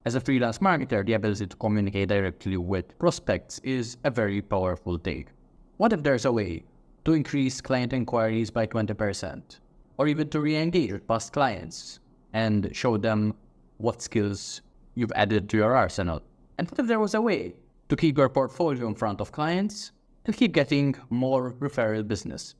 As a freelance marketer, the ability to communicate directly with prospects is a very powerful thing. What if there's a way to increase client inquiries by 20%? Or even to re-engage with past clients and show them what skills you've added to your arsenal? And what if there was a way to keep your portfolio in front of clients and keep getting more referral business?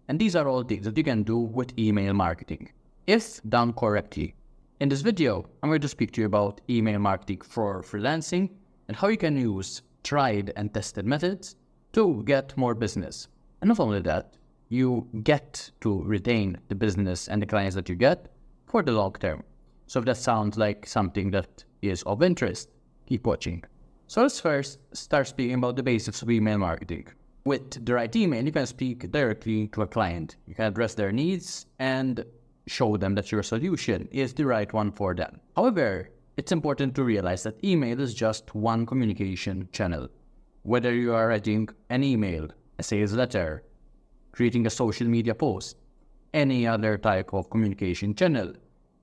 And these are all things that you can do with email marketing, if done correctly. In this video, I'm going to speak to you about email marketing for freelancing and how you can use tried and tested methods to get more business. And not only that, you get to retain the business and the clients that you get for the long term. So if that sounds like something that is of interest, keep watching. So let's first start speaking about the basics of email marketing. With the right email, you can speak directly to a client. You can address their needs and show them that your solution is the right one for them. However, it's important to realize that email is just one communication channel. Whether you are writing an email, a sales letter, creating a social media post, any other type of communication channel,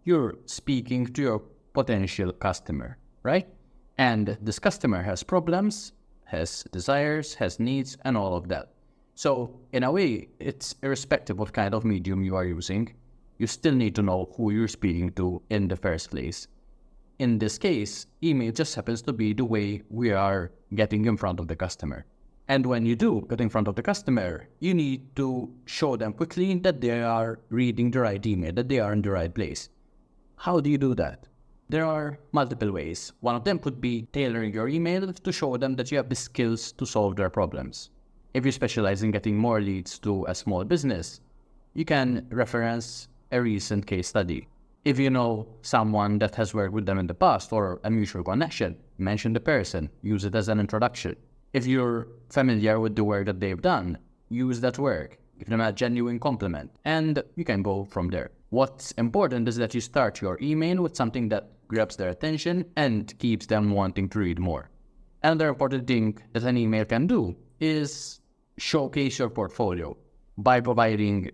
you're speaking to your potential customer, right? And this customer has problems, has desires, has needs, and all of that. So in a way, it's irrespective of kind of medium you are using, you still need to know who you're speaking to in the first place. In this case, email just happens to be the way we are getting in front of the customer. And when you do get in front of the customer, you need to show them quickly that they are reading the right email, that they are in the right place. How do you do that? There are multiple ways. One of them could be tailoring your email to show them that you have the skills to solve their problems. If you specialize in getting more leads to a small business, you can reference a recent case study. If you know someone that has worked with them in the past or a mutual connection, mention the person, use it as an introduction. If you're familiar with the work that they've done, use that work, give them a genuine compliment, and you can go from there. What's important is that you start your email with something that grabs their attention and keeps them wanting to read more. Another important thing that an email can do is showcase your portfolio by providing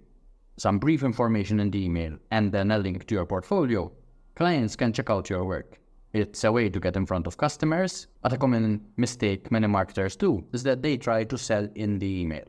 some brief information in the email and then a link to your portfolio. Clients can check out your work. It's a way to get in front of customers, but a common mistake many marketers do is that they try to sell in the email.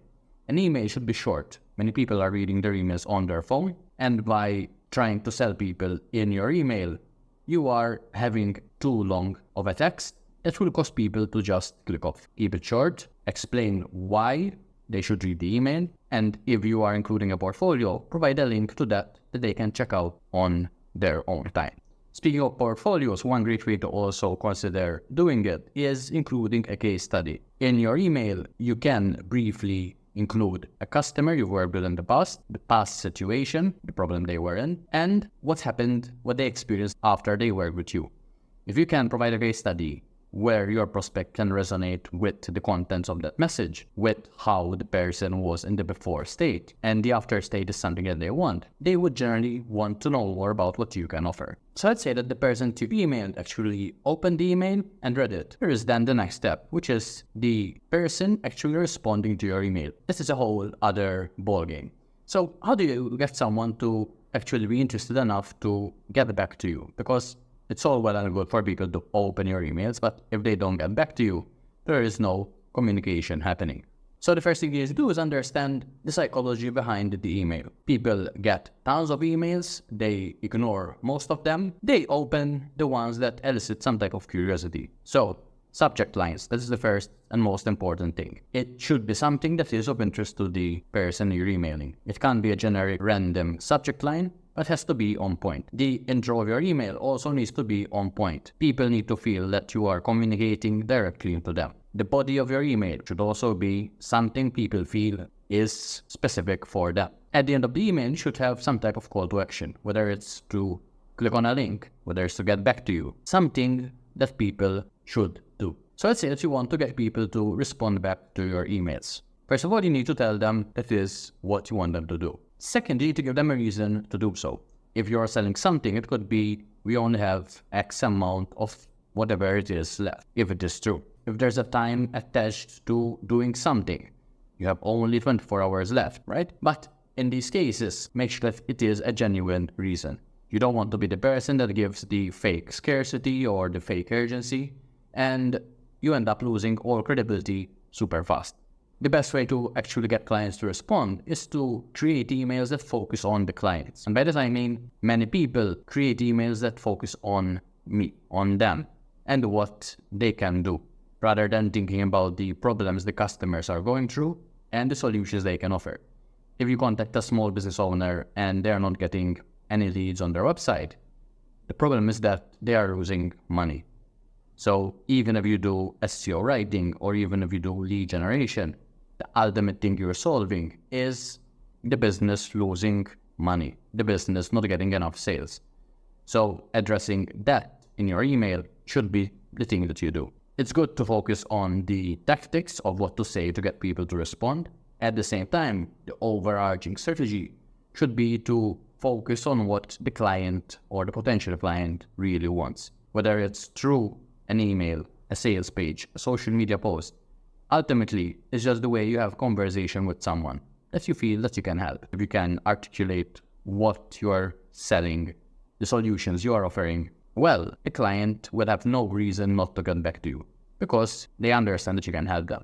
An email should be short. Many people are reading their emails on their phone, and by trying to sell people in your email, you are having too long of a text that will cause people to just click off. Keep it short, explain why they should read the email, and if you are including a portfolio, provide a link to that they can check out on their own time. Speaking of portfolios, one great way to also consider doing it is including a case study. In your email, you can briefly include a customer you've worked with in the past situation, the problem they were in, and what happened, what they experienced after they worked with you. If you can provide a case study where your prospect can resonate with the contents of that message, with how the person was in the before state, and the after state is something that they want, they would generally want to know more about what you can offer. So let's say that the person to emailed actually opened the email and read it. Here is then the next step, which is the person actually responding to your email. This is a whole other ballgame. So how do you get someone to actually be interested enough to get back to you? Because it's all well and good for people to open your emails, but if they don't get back to you, there is no communication happening. So the first thing you need to do is understand the psychology behind the email. People get tons of emails, they ignore most of them, they open the ones that elicit some type of curiosity. So subject lines, this is the first and most important thing. It should be something that is of interest to the person you're emailing. It can't be a generic random subject line, but has to be on point. The intro of your email also needs to be on point. People need to feel that you are communicating directly to them. The body of your email should also be something people feel is specific for them. At the end of the email, you should have some type of call to action, whether it's to click on a link, whether it's to get back to you, something that people should do. So let's say that you want to get people to respond back to your emails. First of all, you need to tell them that is what you want them to do. Second, you need to give them a reason to do so. If you're selling something, it could be we only have X amount of whatever it is left, if it is true. If there's a time attached to doing something, you have only 24 hours left, right? But in these cases, make sure that it is a genuine reason. You don't want to be the person that gives the fake scarcity or the fake urgency, and you end up losing all credibility super fast. The best way to actually get clients to respond is to create emails that focus on the clients. And by that I mean many people create emails that focus on me, on them, and what they can do, rather than thinking about the problems the customers are going through and the solutions they can offer. If you contact a small business owner and they're not getting any leads on their website, the problem is that they are losing money. So even if you do SEO writing or even if you do lead generation, the ultimate thing you're solving is the business losing money, the business not getting enough sales. So addressing that in your email should be the thing that you do. It's good to focus on the tactics of what to say to get people to respond. At the same time, the overarching strategy should be to focus on what the client or the potential client really wants. Whether it's through an email, a sales page, a social media post, ultimately, it's just the way you have conversation with someone that you feel that you can help. If you can articulate what you're selling, the solutions you are offering, well, the client will have no reason not to get back to you because they understand that you can help them.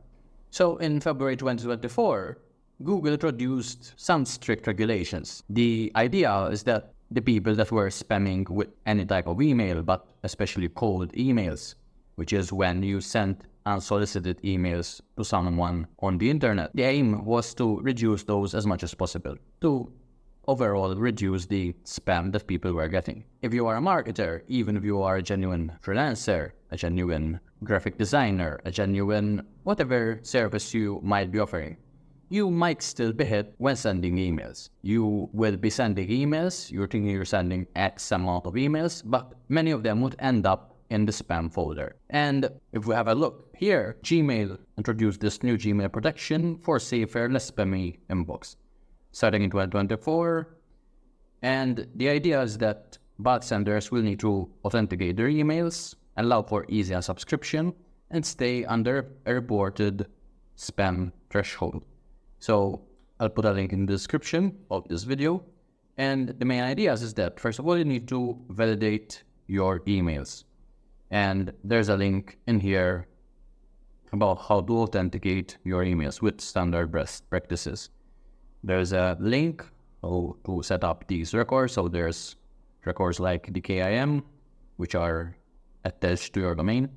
So in February 2024, Google introduced some strict regulations. The idea is that the people that were spamming with any type of email, but especially cold emails, which is when you send unsolicited emails to someone on the internet, the aim was to reduce those as much as possible, to overall reduce the spam that people were getting. If you are a marketer, even if you are a genuine freelancer, a genuine graphic designer, a genuine whatever service you might be offering, you might still be hit when sending emails. You will be sending emails, you're thinking you're sending X amount of emails, but many of them would end up in the spam folder. And if we have a look here, Gmail introduced this new Gmail protection for safer, less spammy inbox, starting in 2024. And the idea is that bot senders will need to authenticate their emails, allow for easy unsubscription, and stay under a reported spam threshold. So I'll put a link in the description of this video. And the main ideas is that, first of all, you need to validate your emails. And there's a link in here about how to authenticate your emails with standard best practices. There's a link to set up these records. So there's records like the KIM, which are attached to your domain,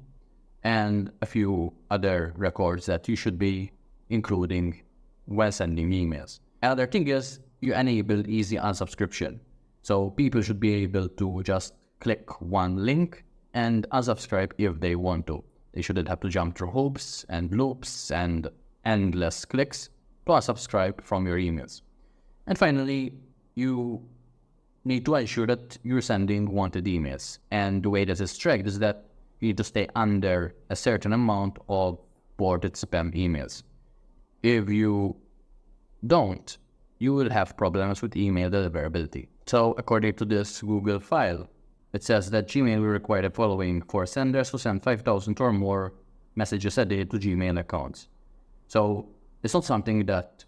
and a few other records that you should be including when sending emails. Another thing is you enable easy unsubscription. So people should be able to just click one link and unsubscribe if they want to. They shouldn't have to jump through hoops and loops and endless clicks to unsubscribe from your emails. And finally, you need to ensure that you're sending wanted emails. And the way that is tracked is that you need to stay under a certain amount of boarded spam emails. If you don't, you will have problems with email deliverability. So according to this Google file, it says that Gmail will require the following for senders who send 5,000 or more messages a day to Gmail accounts. So it's not something that,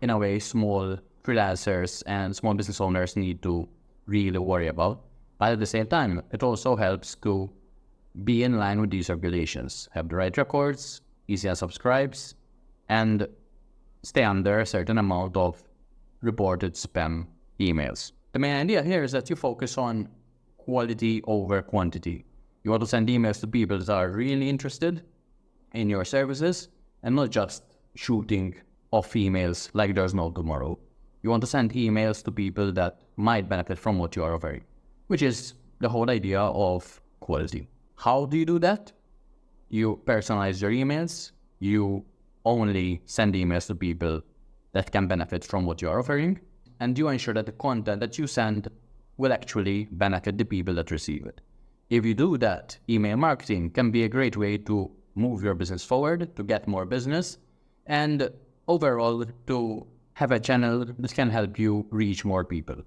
in a way, small freelancers and small business owners need to really worry about. But at the same time, it also helps to be in line with these regulations, have the right records, easy unsubscribes, and stay under a certain amount of reported spam emails. The main idea here is that you focus on quality over quantity. You want to send emails to people that are really interested in your services and not just shooting off emails like there's no tomorrow. You want to send emails to people that might benefit from what you are offering, which is the whole idea of quality. How do you do that? You personalize your emails. You only send emails to people that can benefit from what you are offering, and you ensure that the content that you send will actually benefit the people that receive it. If you do that, email marketing can be a great way to move your business forward, to get more business, and overall to have a channel that can help you reach more people.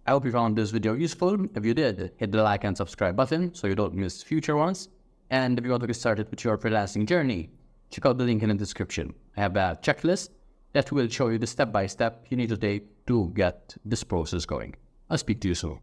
I hope you found this video useful. If you did, hit the like and subscribe button so you don't miss future ones. And if you want to get started with your freelancing journey, check out the link in the description. I have a checklist that will show you the step-by-step you need to take to get this process going. I'll speak to you soon.